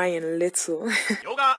crying little. Yoga.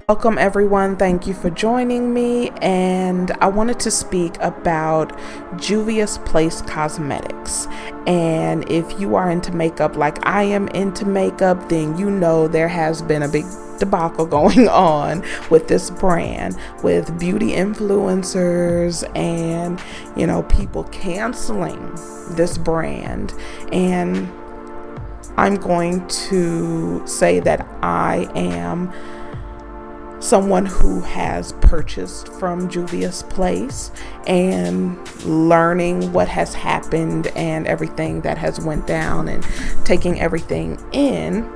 Welcome everyone, thank you for joining me, and I wanted to speak about Juvia'S Place Cosmetics. And if you are into makeup like I am into makeup, then you know there has been a big debacle going on with this brand, with beauty influencers and people canceling this brand. And I'm going to say that I am someone who has purchased from Juvia'S Place, and learning what has happened and everything that has went down and taking everything in,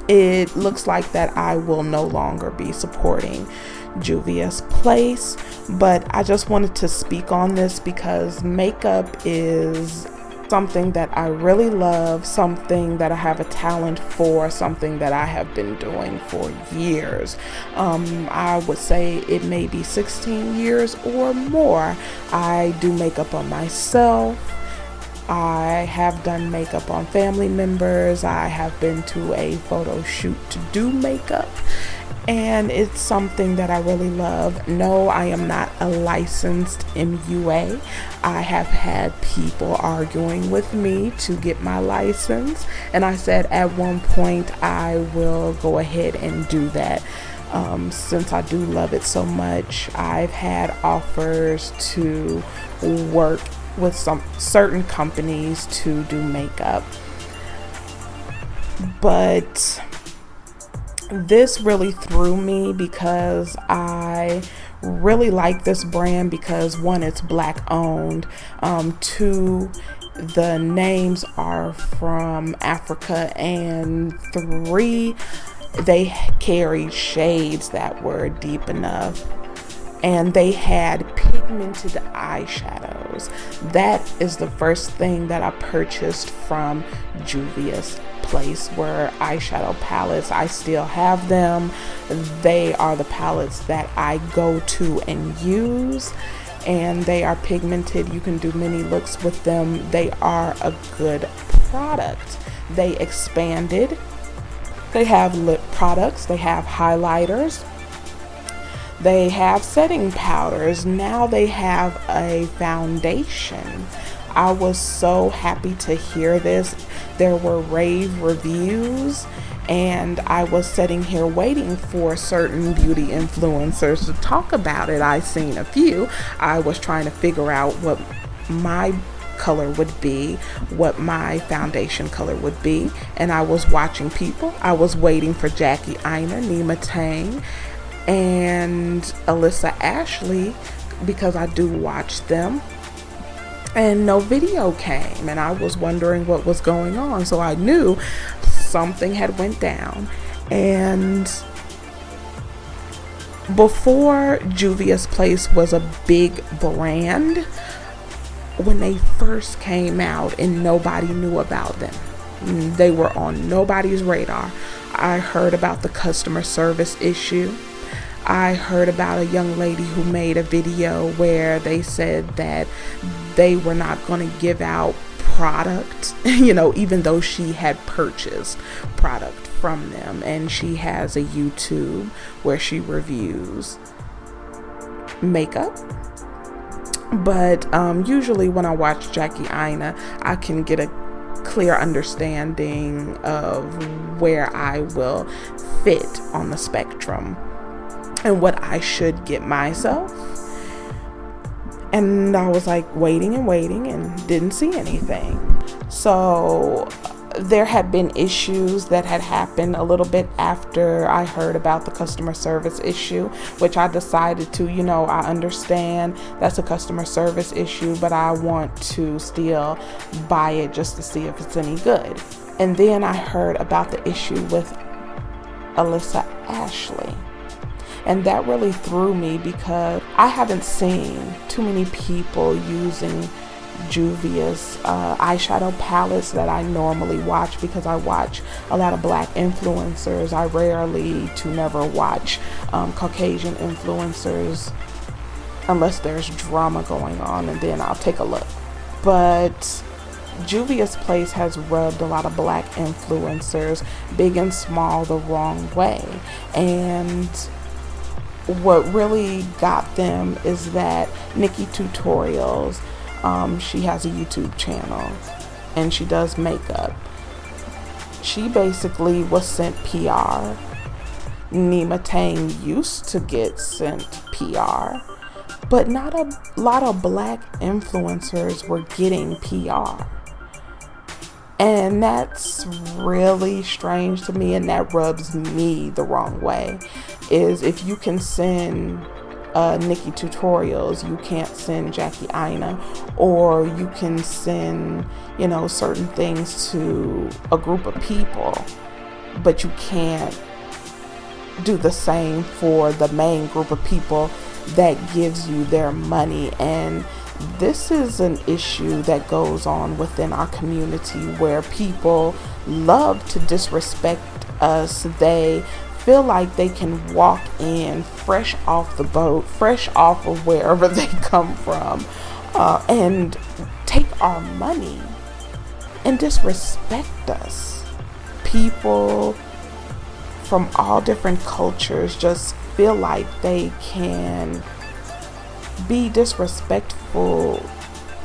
it looks like that I will no longer be supporting Juvia'S Place. But I just wanted to speak on this because makeup is something that I really love, something that I have a talent for, something that I have been doing for years. I would say it may be 16 years or more. I do makeup on myself. I have done makeup on family members. I have been to a photo shoot to do makeup. And it's something that I really love. No, I am not a licensed MUA. I have had people arguing with me to get my license, and I said at one point I will go ahead and do that. Since I do love it so much, I've had offers to work with some certain companies to do makeup. But this really threw me because I really like this brand because, one, it's black owned, two, the names are from Africa, and three, they carried shades that were deep enough, and they had pigmented eyeshadows. That is the first thing that I purchased from Juvia'S Place were eyeshadow palettes. I still have them. They are the palettes that I go to and use, and they are pigmented. You can do many looks with them. They are a good product. They expanded. They have lip products. They have highlighters. They have setting powders. Now they have a foundation. I was so happy to hear this. There were rave reviews, and I was sitting here waiting for certain beauty influencers to talk about it. I seen a few. I was trying to figure out what my color would be, what my foundation color would be, and I was watching people. I was waiting for AINA, NYMA, TANG, and ALISSA Ashley because I do watch them. And no video came, and I was wondering what was going on. So I knew something had went down. And before Juvia'S Place was a big brand, when they first came out and nobody knew about them, they were on nobody's radar. I heard about the customer service issue. I heard about a young lady who made a video where they said that they were not going to give out product, even though she had purchased product from them. And she has a YouTube where she reviews makeup. But usually when I watch AINA, I can get a clear understanding of where I will fit on the spectrum and what I should get myself. And I was like waiting and didn't see anything. So there had been issues that had happened a little bit after I heard about the customer service issue, which I decided to, I understand that's a customer service issue, but I want to still buy it just to see if it's any good. And then I heard about the issue with ALISSA Ashley. And that really threw me because I haven't seen too many people using Juvia'S eyeshadow palettes that I normally watch, because I watch a lot of black influencers. I rarely to never watch Caucasian influencers unless there's drama going on, and then I'll take a look. But Juvia'S Place has rubbed a lot of black influencers, big and small, the wrong way. And what really got them is that Nikki Tutorials, she has a YouTube channel and she does makeup. She basically was sent PR. NYMA TANG used to get sent PR, but not a lot of black influencers were getting PR. And that's really strange to me, and that rubs me the wrong way. Is if you can send Nikki Tutorials, you can't send Jackie AINA, or you can send, you know, certain things to a group of people, but you can't do the same for the main group of people that gives you their money. And this is an issue that goes on within our community where people love to disrespect us. They feel like they can walk in fresh off the boat, fresh off of wherever they come from, and take our money and disrespect us. People from all different cultures just feel like they can be disrespectful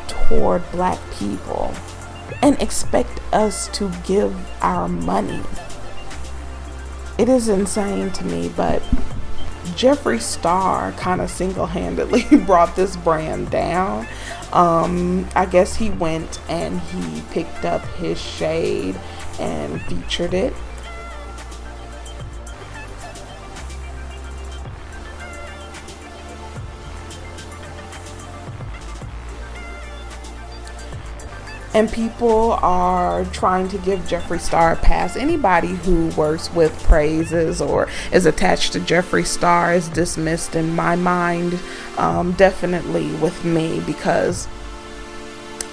toward black people and expect us to give our money. It is insane to me, but Jeffree Star kind of single-handedly brought this brand down. I guess he went and he picked up his shade and featured it. And people are trying to give Jeffree Star a pass. Anybody who works with praises or is attached to Jeffree Star is dismissed in my mind, definitely with me, because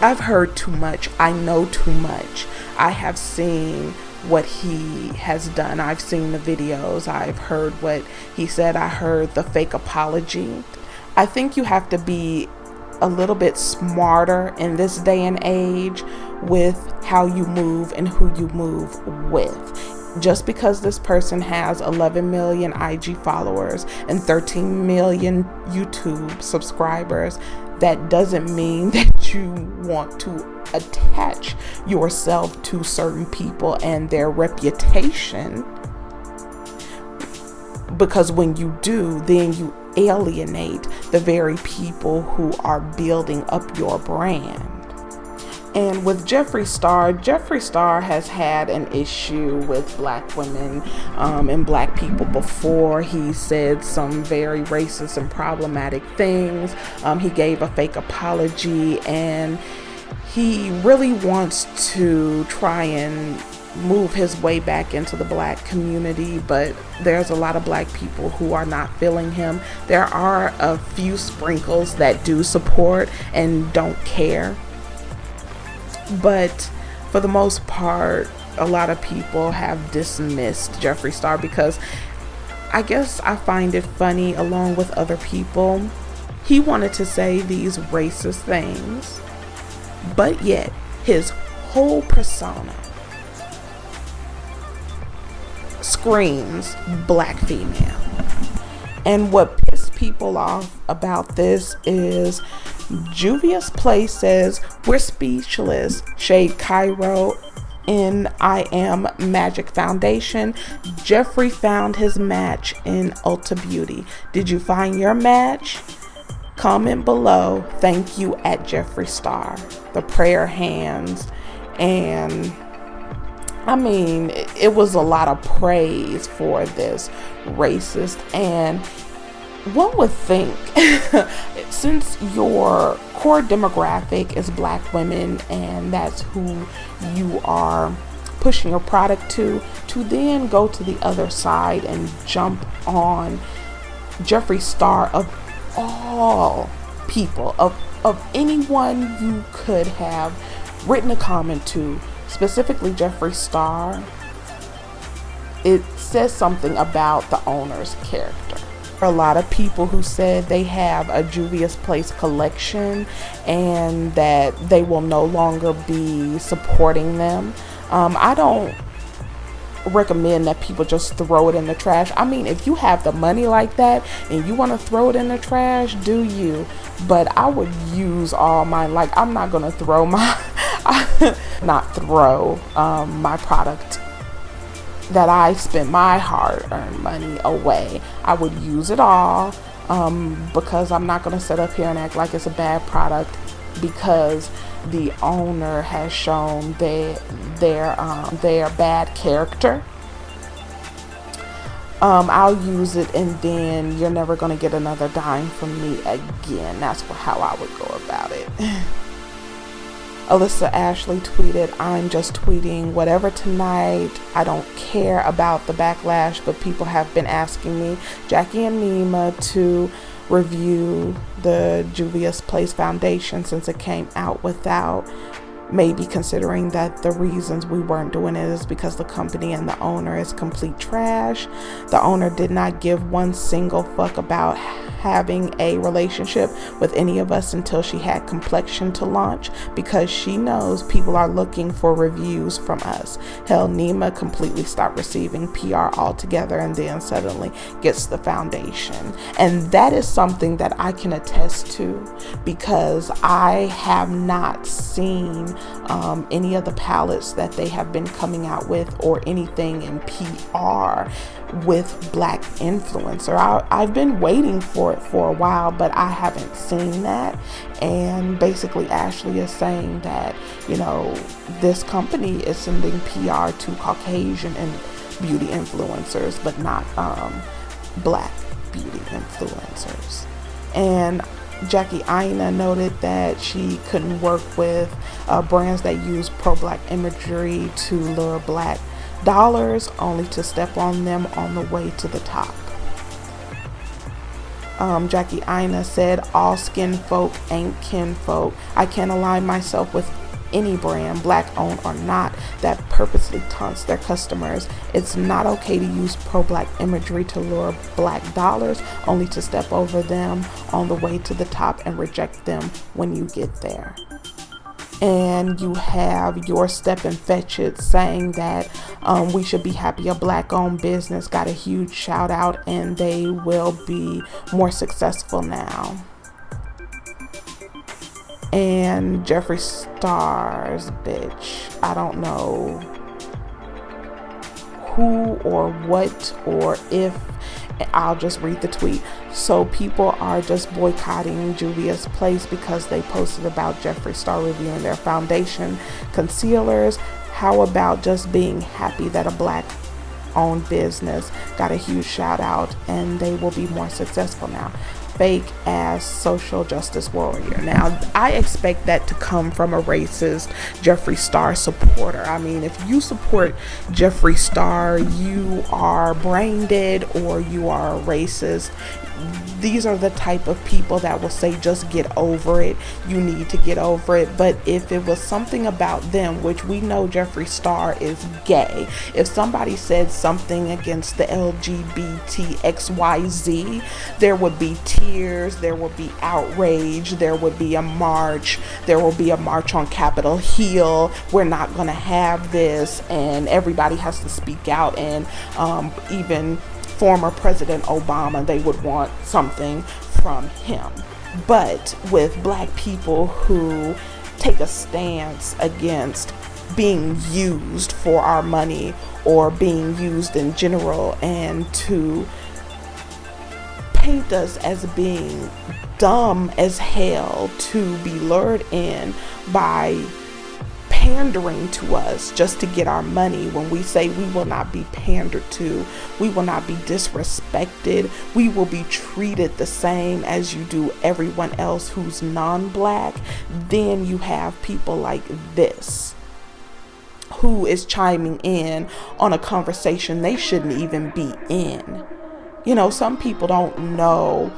I've heard too much. I know too much. I have seen what he has done. I've seen the videos. I've heard what he said. I heard the fake apology. I think you have to be a little bit smarter in this day and age with how you move and who you move with. Just because this person has 11 million IG followers and 13 million YouTube subscribers, that doesn't mean that you want to attach yourself to certain people and their reputation, because when you do, then you alienate the very people who are building up your brand. And with Jeffree Star has had an issue with black women and black people before. He said some very racist and problematic things. He gave a fake apology, and he really wants to try and move his way back into the black community, but there's a lot of black people who are not feeling him. There are a few sprinkles that do support and don't care, but for the most part, a lot of people have dismissed Jeffree Star because I guess I find it funny, along with other people. He wanted to say these racist things, but yet his whole persona screams black female. And what pissed people off about this is Juvia'S Place says, "We're speechless. Shade Cairo in I Am Magic Foundation. Jeffree found his match in Ulta Beauty. Did you find your match? Comment below. Thank you at Jeffree Star." The prayer hands. And I mean, it was a lot of praise for this racist. And one would think, since your core demographic is black women and that's who you are pushing your product to then go to the other side and jump on Jeffree Star, of all people, of anyone you could have written a comment to, specifically Jeffree Star, it says something about the owner's character. A lot of people who said they have a Juvia'S Place collection and that they will no longer be supporting them. I don't recommend that people just throw it in the trash. I mean, if you have the money like that and you want to throw it in the trash, do you? But I would use all mine. Like, I'm not gonna throw my my product that I spent my hard-earned money away. I would use it all, because I'm not gonna sit up here and act like it's a bad product because the owner has shown their bad character. I'll use it, and then you're never gonna get another dime from me again. That's how I would go about it. Alyssa Ashley tweeted, "I'm just tweeting whatever tonight. I don't care about the backlash, but people have been asking me, Jackie and NYMA, to review the Juvia'S Place Foundation since it came out without maybe considering that the reasons we weren't doing it is because the company and the owner is complete trash. The owner did not give one single fuck about having a relationship with any of us until she had Complexion to launch, because she knows people are looking for reviews from us. Hell, NYMA completely stopped receiving PR altogether and then suddenly gets the foundation." And that is something that I can attest to, because I have not seen any of the palettes that they have been coming out with or anything in PR with black influencer. I've been waiting for it for a while, but I haven't seen that. And basically Ashley is saying that, you know, this company is sending PR to Caucasian and beauty influencers, but not black beauty influencers. And Jackie AINA noted that she couldn't work with brands that use pro-black imagery to lure black dollars, only to step on them on the way to the top. Jackie AINA said, "All skin folk ain't kin folk. I can't align myself with any brand, black owned or not, that purposely taunts their customers. It's not okay to use pro-black imagery to lure black dollars, only to step over them on the way to the top and reject them when you get there." And you have Your Step and Fetch It saying that we should be happy a black owned business got a huge shout out and they will be more successful now. And Jeffree Star's bitch, I don't know who or what or if, I'll just read the tweet. "So people are just boycotting Juvia'S Place because they posted about Jeffree Star reviewing their foundation concealers. How about just being happy that a black owned business got a huge shout out and they will be more successful now? Fake ass social justice warrior." Now, I expect that to come from a racist Jeffree Star supporter. I mean, if you support Jeffree Star, you are brain dead or you are a racist. These are the type of people that will say, just get over it. You need to get over it. But if it was something about them, which we know Jeffree Star is gay, if somebody said something against the LGBTXYZ, there would be tears, there would be outrage, there would be a march, there will be a march on Capitol Hill. We're not going to have this, and everybody has to speak out. And even former President Obama, they would want something from him. But with black people who take a stance against being used for our money or being used in general, and to paint us as being dumb as hell, to be lured in by pandering to us just to get our money, when we say we will not be pandered to, we will not be disrespected, we will be treated the same as you do everyone else who's non-black, then you have people like this who is chiming in on a conversation they shouldn't even be in. You know, some people don't know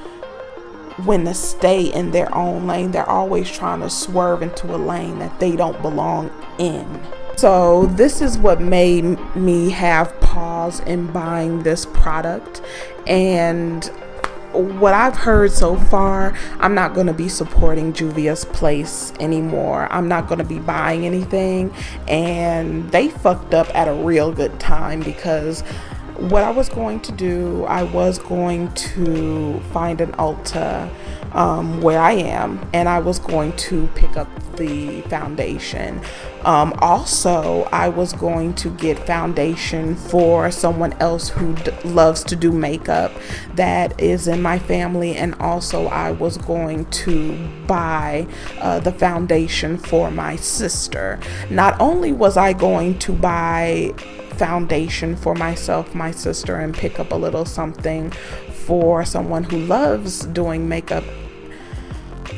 when to stay in their own lane. They're always trying to swerve into a lane that they don't belong in. So this is what made me have pause in buying this product. And what I've heard so far, I'm not going to be supporting Juvia'S Place anymore. I'm not going to be buying anything. And they fucked up at a real good time, because what I was going to do, I was going to find an Ulta where I am, and I was going to pick up the foundation. Also, I was going to get foundation for someone else who loves to do makeup that is in my family, and also I was going to buy the foundation for my sister. Not only was I going to buy foundation for myself, my sister, and pick up a little something for someone who loves doing makeup,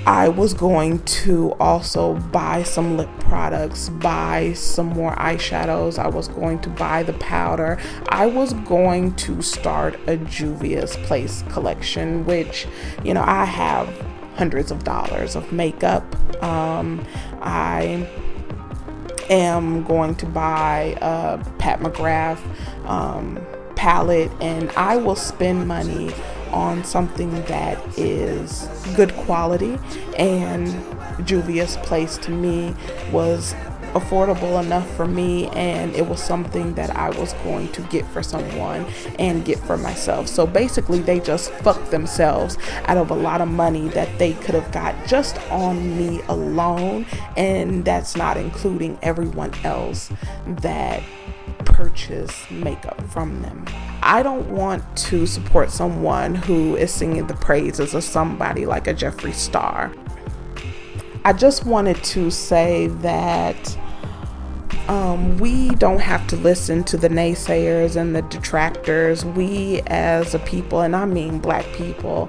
I was going to also buy some lip products, buy some more eyeshadows. I was going to buy the powder. I was going to start a Juvia'S Place collection, which, you know, I have hundreds of dollars of makeup. I am going to buy a Pat McGrath palette, and I will spend money on something that is good quality. And Juvia'S Place to me was affordable enough for me, and it was something that I was going to get for someone and get for myself. So basically they just fucked themselves out of a lot of money that they could have got just on me alone, and that's not including everyone else that purchase makeup from them. I don't want to support someone who is singing the praises of somebody like a Jeffree Star. I just wanted to say that we don't have to listen to the naysayers and the detractors. We as a people, and I mean Black people,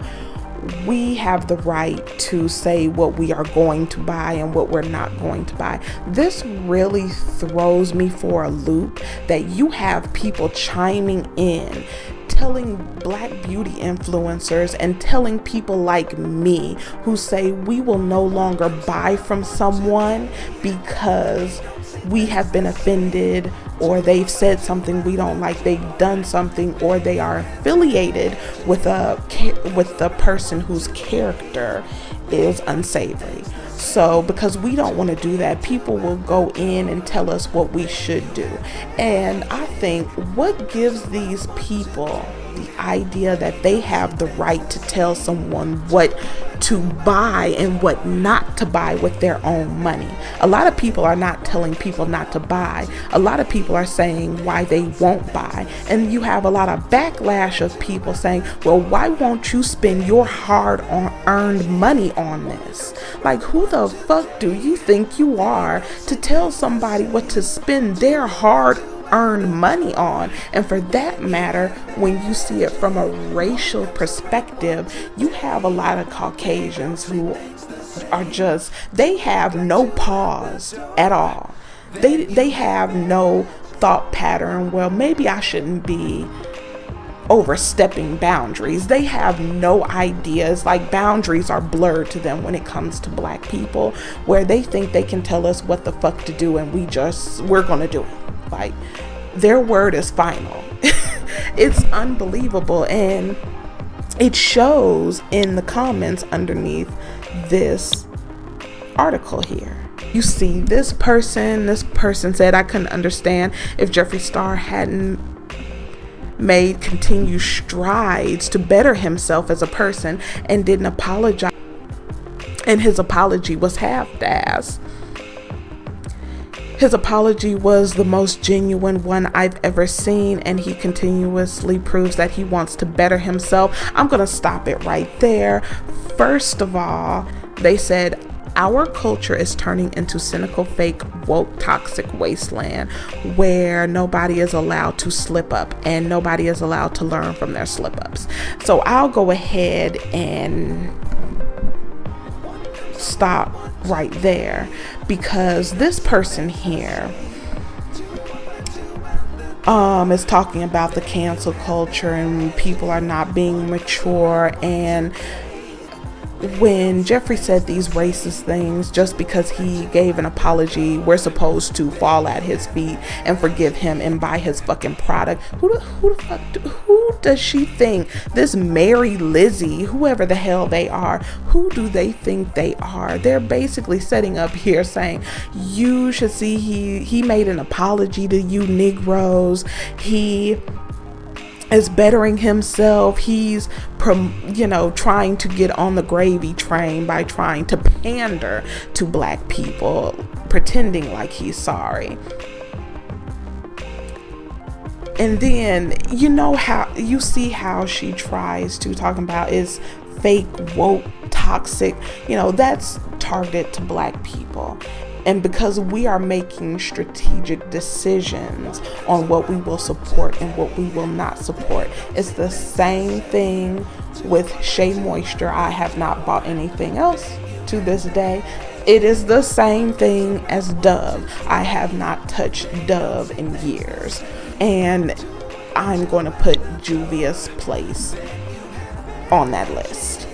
we have the right to say what we are going to buy and what we're not going to buy. This really throws me for a loop that you have people chiming in, telling Black beauty influencers and telling people like me who say we will no longer buy from someone because we have been offended, or they've said something we don't like, they've done something, or they are affiliated with a person whose character is unsavory. So because we don't want to do that, people will go in and tell us what we should do. And I think what gives these people the idea that they have the right to tell someone what to buy and what not to buy with their own money. A lot of people are not telling people not to buy. A lot of people are saying why they won't buy. And you have a lot of backlash of people saying, well, why won't you spend your hard-earned money on this? Like, who the fuck do you think you are to tell somebody what to spend their hard-earned money on? And for that matter, when you see it from a racial perspective, you have a lot of Caucasians who are just, they have no pause at all. They have no thought pattern. Well, maybe I shouldn't be overstepping boundaries. They have no ideas. Like, boundaries are blurred to them when it comes to Black people, where they think they can tell us what the fuck to do and we're gonna do it. Like, their word is final. It's unbelievable, and it shows in the comments underneath this article here. You see, this person said, I couldn't understand if Jeffree Star hadn't made continued strides to better himself as a person and didn't apologize, and his apology was half-assed. His apology was the most genuine one I've ever seen, and he continuously proves that he wants to better himself. I'm gonna stop it right there. First of all, they said, our culture is turning into cynical, fake, woke, toxic wasteland where nobody is allowed to slip up and nobody is allowed to learn from their slip-ups. So I'll go ahead and stop right there, because this person here is talking about the cancel culture and people are not being mature. And when Jeffree said these racist things, just because he gave an apology, we're supposed to fall at his feet and forgive him and buy his fucking product. Who does she think this Mary Lizzie, whoever the hell they are, who do they think they are? They're basically setting up here saying, you should see he made an apology to you Negroes. He is bettering himself. He's trying to get on the gravy train by trying to pander to black people, pretending like he's sorry. And then you see how she tries to talking about is fake, woke, toxic, that's targeted to black people. And because we are making strategic decisions on what we will support and what we will not support. It's the same thing with Shea Moisture. I have not bought anything else to this day. It is the same thing as Dove. I have not touched Dove in years. And I'm going to put Juvia'S place on that list.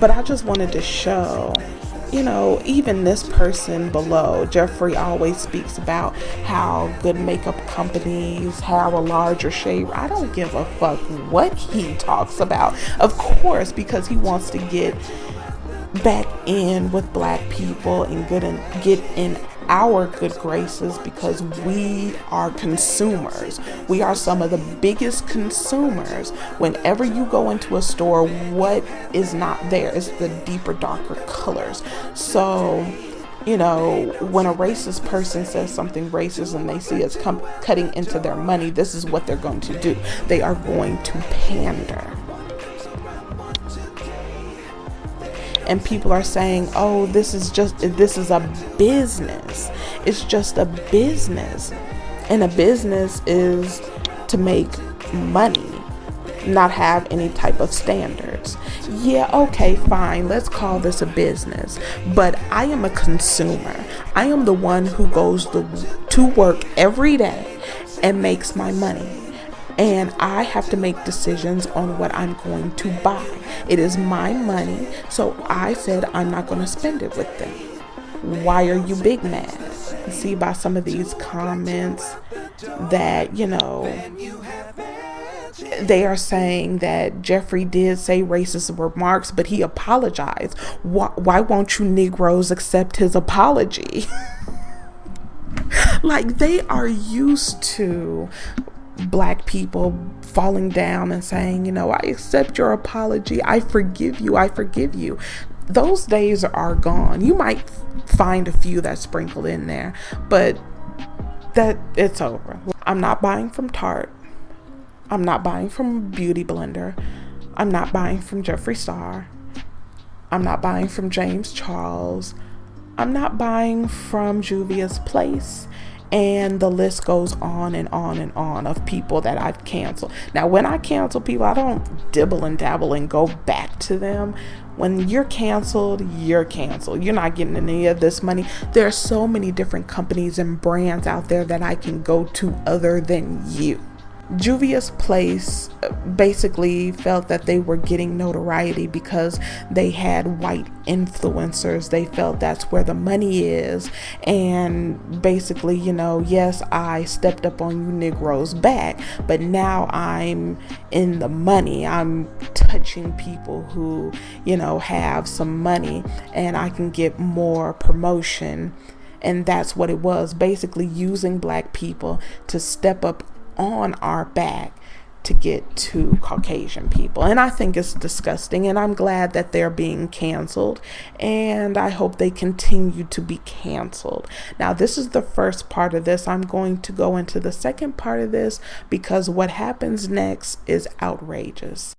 But I just wanted to show, even this person below, Jeffree always speaks about how good makeup companies have a larger shade. I don't give a fuck what he talks about. Of course, because he wants to get back in with black people and get in our good graces, because we are consumers. We are some of the biggest consumers. Whenever you go into a store, what is not there is the deeper, darker colors. So, when a racist person says something racist and they see us cutting into their money, this is what they're going to do. They are going to pander. And people are saying, oh, this is a business. It's just a business. And a business is to make money, not have any type of standards. Yeah, okay, fine. Let's call this a business. But I am a consumer. I am the one who goes to work every day and makes my money. And I have to make decisions on what I'm going to buy. It is my money, so I said I'm not going to spend it with them. Why are you big mad? See by some of these comments that, they are saying that Jeffree did say racist remarks, but he apologized. Why won't you Negroes accept his apology? Like, they are used to black people falling down and saying, I accept your apology. I forgive you. I forgive you. Those days are gone. You might find a few that sprinkle in there, but that it's over. I'm not buying from Tarte. I'm not buying from Beauty Blender. I'm not buying from Jeffree Star. I'm not buying from James Charles. I'm not buying from Juvia'S Place. And the list goes on and on and on of people that I've canceled. Now, when I cancel people, I don't dibble and dabble and go back to them. When you're canceled, you're canceled. You're not getting any of this money. There are so many different companies and brands out there that I can go to other than you. Juvia'S Place basically felt that they were getting notoriety because they had white influencers. They felt that's where the money is. And basically, yes, I stepped up on you Negroes back, but now I'm in the money. I'm touching people who, have some money, and I can get more promotion. And that's what it was, basically using black people to step up on our back to get to Caucasian people. And I think it's disgusting, and I'm glad that they're being canceled, and I hope they continue to be canceled. Now, this is the first part of this. I'm going to go into the second part of this because what happens next is outrageous.